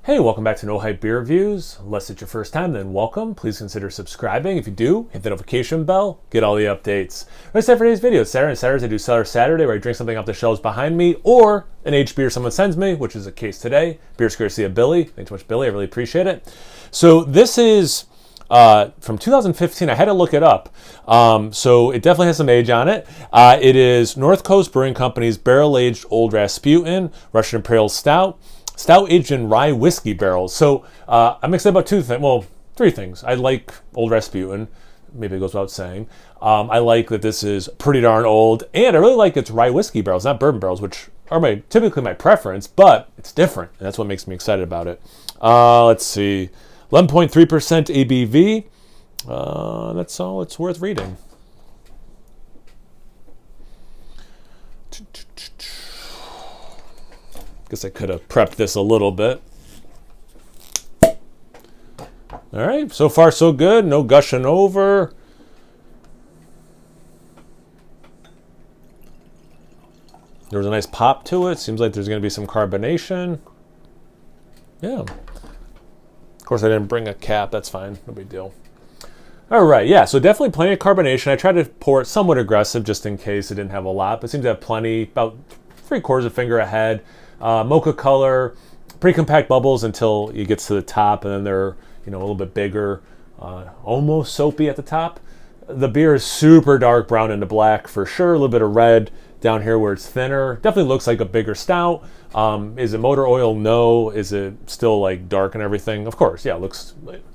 Hey, welcome back to No Hype Beer Reviews. Unless it's your first time, then welcome. Please consider subscribing. If you do, hit the notification bell, get all the updates. That's it for today's video. It's Saturday, and Saturdays I do Cellar Saturday, where I drink something off the shelves behind me, or an aged beer someone sends me, which is the case today. Beer's courtesy of Billy. Thanks so much, Billy. I really appreciate it. So this is from 2015. I had to look it up. So it definitely has some age on it. It is North Coast Brewing Company's barrel-aged Old Rasputin Russian Imperial Stout. Stout aged in rye whiskey barrels. So I'm excited about three things. I like Old Rasputin. Maybe it goes without saying. I like that this is pretty darn old. And I really like its rye whiskey barrels, not bourbon barrels, which are typically my preference, but it's different. And that's what makes me excited about it. Let's see. 11.3% ABV. That's all it's worth reading. Guess I could have prepped this a little bit. All right, so far so good. No gushing over. There was a nice pop to it. Seems like there's going to be some carbonation. Yeah. Of course, I didn't bring a cap. That's fine. No big deal. All right, yeah, so definitely plenty of carbonation. I tried to pour it somewhat aggressive just in case it didn't have a lot, but it seems to have plenty, about 3/4 finger ahead. Mocha color, pretty compact bubbles until it gets to the top, and then they're a little bit bigger, almost soapy at the top. The beer is super dark brown into black for sure. A little bit of red down here where it's thinner. Definitely looks like a bigger stout. Is it motor oil? No. Is it still like dark and everything? Of course, yeah. It looks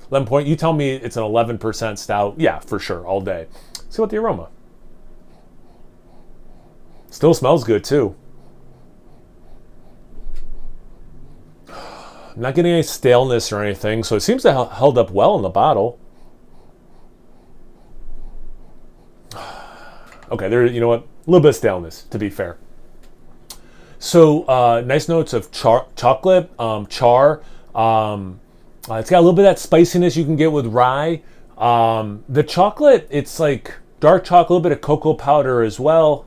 11 point. You tell me it's an 11% stout. Yeah, for sure, all day. See what the aroma. Still smells good too. I'm not getting any staleness or anything, so it seems to have held up well in the bottle. Okay, there. You know what? A little bit of staleness, to be fair. So nice notes of chocolate, char. It's got a little bit of that spiciness you can get with rye. The chocolate, it's like dark chocolate, a little bit of cocoa powder as well.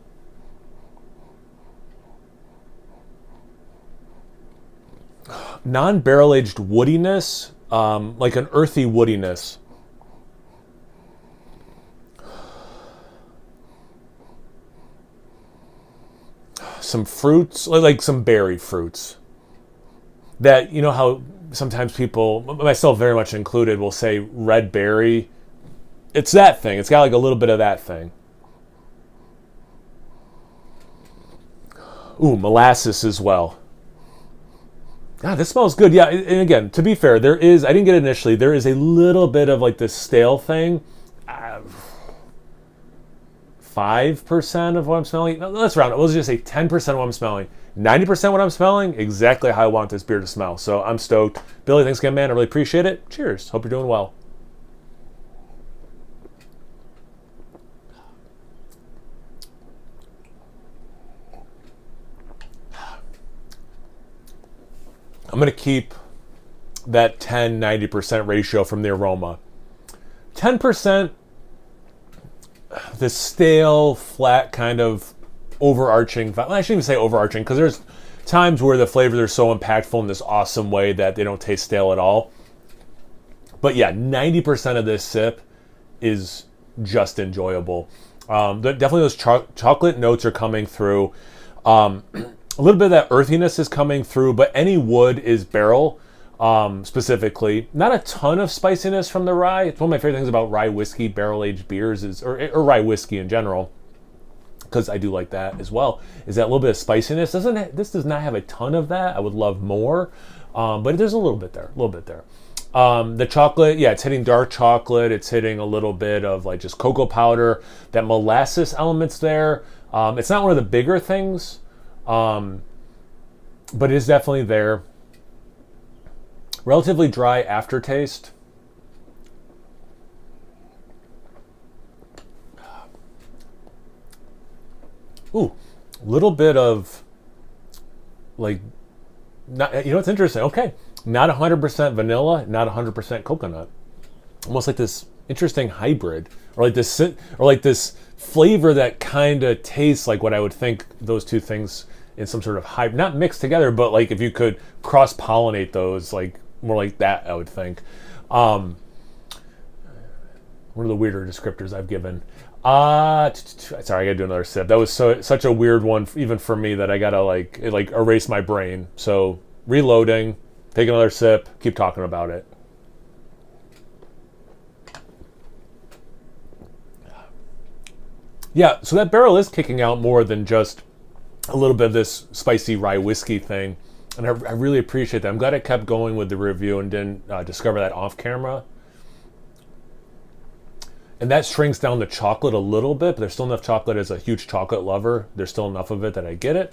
Non-barrel aged woodiness, like an earthy woodiness. Some fruits, like some berry fruits. That, you know how sometimes people, myself very much included, will say red berry. It's that thing. It's got like a little bit of that thing. Ooh, molasses as well. God, this smells good. Yeah, and again, to be fair, I didn't get it initially, there is a little bit of like this stale thing. 5% of what I'm smelling. No, let's round it. Let's just say 10% of what I'm smelling. 90% what I'm smelling, exactly how I want this beer to smell. So I'm stoked. Billy, thanks again, man. I really appreciate it. Cheers. Hope you're doing well. I'm going to keep that 10-90% ratio from the aroma. 10%, this stale, flat kind of overarching, well, I shouldn't even say overarching, because there's times where the flavors are so impactful in this awesome way that they don't taste stale at all. But yeah, 90% of this sip is just enjoyable. Definitely those chocolate notes are coming through. A little bit of that earthiness is coming through, but any wood is barrel, specifically. Not a ton of spiciness from the rye. It's one of my favorite things about rye whiskey, barrel-aged beers, or rye whiskey in general, because I do like that as well, is that little bit of spiciness. This does not have a ton of that. I would love more, but there's a little bit there, The chocolate, yeah, it's hitting dark chocolate. It's hitting a little bit of like just cocoa powder. That molasses element's there. It's not one of the bigger things, but it is definitely there. Relatively dry aftertaste. Ooh, a little bit of like, not, you know what's interesting? Okay, not 100% vanilla, not 100% coconut. Almost like this interesting hybrid, or like this flavor that kind of tastes like what I would think those two things in some sort of hybrid, not mixed together, but like if you could cross-pollinate those, like more like that, I would think. One of the weirder descriptors I've given. Sorry, I gotta do another sip. That was such a weird one, even for me, that I gotta like erase my brain. So reloading, take another sip, keep talking about it. Yeah, so that barrel is kicking out more than just a little bit of this spicy rye whiskey thing, and I really appreciate that. I'm glad I kept going with the review and didn't discover that off camera. And that shrinks down the chocolate a little bit, but there's still enough chocolate. As a huge chocolate lover, there's still enough of it that I get it.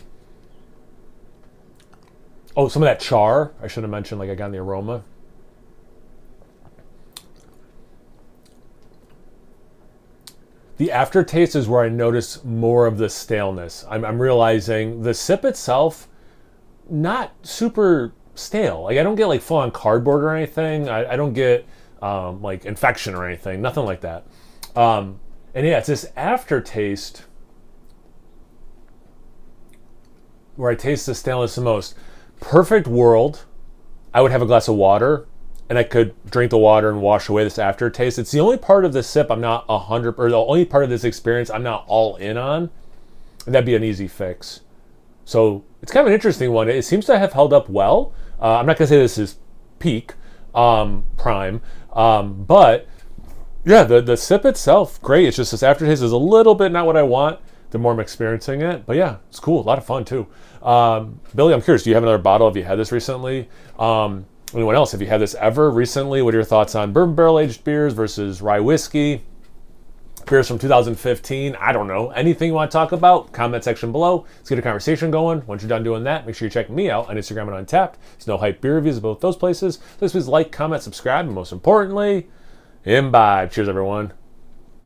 Oh, some of that char, I should have mentioned, like I got in the aroma. The aftertaste is where I notice more of the staleness. I'm realizing the sip itself, not super stale. Like I don't get like full on cardboard or anything. I don't get like infection or anything, nothing like that. And yeah, it's this aftertaste where I taste the staleness the most. Perfect world, I would have a glass of water and I could drink the water and wash away this aftertaste. It's the only part of this sip I'm not 100, or the only part of this experience I'm not all in on, and that'd be an easy fix. So it's kind of an interesting one. It seems to have held up well. I'm not gonna say this is peak prime, but yeah, the sip itself, great. It's just this aftertaste is a little bit not what I want the more I'm experiencing it. But yeah, it's cool. A lot of fun too. Billy, I'm curious, do you have another bottle? Have you had this recently? Anyone else, have you had this ever recently? What are your thoughts on bourbon barrel aged beers versus rye whiskey? Beers from 2015, I don't know. Anything you want to talk about, comment section below. Let's get a conversation going. Once you're done doing that, make sure you check me out on Instagram and Untappd. It's No Hype Beer Reviews at both those places. Please like, comment, subscribe, and most importantly, imbibe. Cheers, everyone.